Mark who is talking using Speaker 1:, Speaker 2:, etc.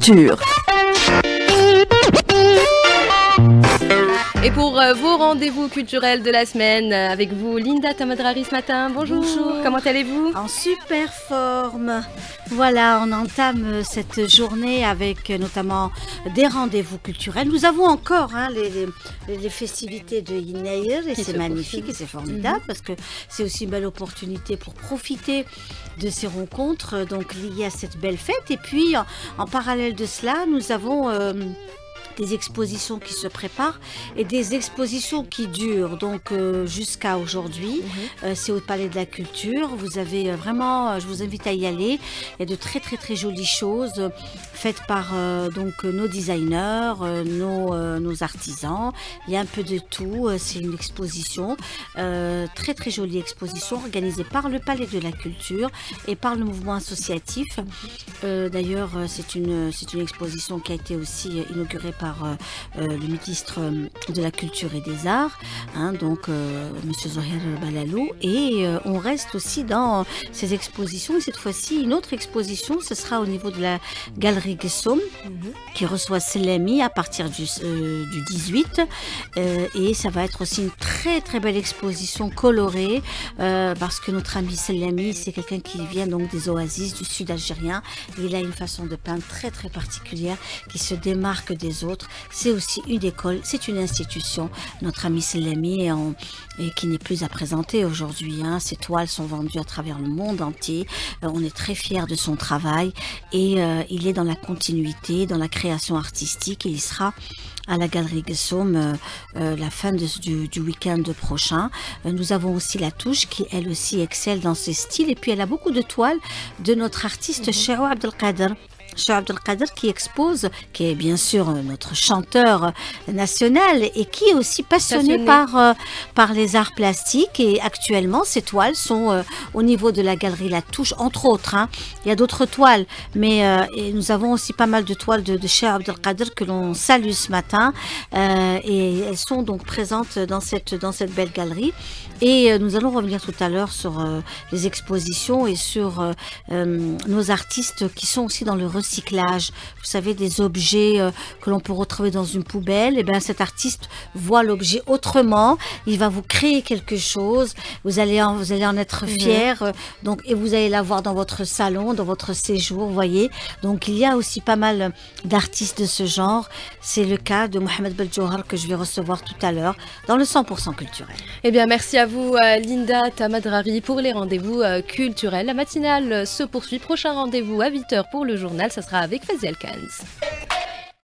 Speaker 1: culture.
Speaker 2: Et pour vos rendez-vous culturels de la semaine, avec vous, Linda Tamadrari ce matin. Bonjour.
Speaker 3: Bonjour.
Speaker 2: Comment allez-vous?
Speaker 3: En super forme. Voilà, on entame cette journée avec notamment des rendez-vous culturels. Nous avons encore les festivités de Inaïr et c'est magnifique et c'est formidable parce que c'est aussi une belle opportunité pour profiter de ces rencontres donc liées à cette belle fête. Et puis en parallèle de cela, nous avons des expositions qui se préparent et des expositions qui durent donc jusqu'à aujourd'hui. C'est au Palais de la Culture. Vous avez vraiment, je vous invite à y aller. Il y a de très très très jolies choses faites par donc nos designers, nos artisans. Il y a un peu de tout. C'est une exposition, très très jolie exposition organisée par le Palais de la Culture et par le mouvement associatif. D'ailleurs, c'est une exposition qui a été aussi inaugurée par le ministre de la Culture et des Arts, donc Monsieur Zohir Balalou, et on reste aussi dans ces expositions. Et cette fois-ci, une autre exposition, ce sera au niveau de la Galerie Gessom, qui reçoit Selami à partir du 18, et ça va être aussi une très très belle exposition colorée, parce que notre ami Selami, c'est quelqu'un qui vient donc des oasis du sud algérien. Il a une façon de peindre très très particulière qui se démarque des autres. C'est aussi une école, c'est une institution. Notre ami Selami et qui n'est plus à présenter aujourd'hui. Ses toiles sont vendues à travers le monde entier. On est très fiers de son travail et il est dans la continuité, dans la création artistique, et il sera à la Galerie Gessom la fin du week-end prochain. Nous avons aussi La Touche qui elle aussi excelle dans ses styles, et puis elle a beaucoup de toiles de notre artiste Chao Abdelkader. Chao Abdelkader qui expose, qui est bien sûr notre chanteur national et qui est aussi passionné par les arts plastiques. Et actuellement, ces toiles sont au niveau de la galerie La Touche, entre autres. Il y a d'autres toiles, mais et nous avons aussi pas mal de toiles de Chao Abdelkader que l'on salue ce matin. Et elles sont donc présentes dans cette belle galerie. Et nous allons revenir tout à l'heure sur les expositions et sur nos artistes qui sont aussi dans le recyclage. Vous savez, des objets que l'on peut retrouver dans une poubelle. Et bien, cet artiste voit l'objet autrement. Il va vous créer quelque chose. Vous allez en être fier. Donc, et vous allez l'avoir dans votre salon, dans votre séjour, vous voyez. Donc, il y a aussi pas mal d'artistes de ce genre. C'est le cas de Mohamed Beljouhar que je vais recevoir tout à l'heure dans le 100% culturel.
Speaker 2: Eh bien, merci à vous, Linda Tamadrari, pour les rendez-vous culturels. La matinale se poursuit. Prochain rendez-vous à 8h pour le journal. Ça sera avec Faziel Kanz.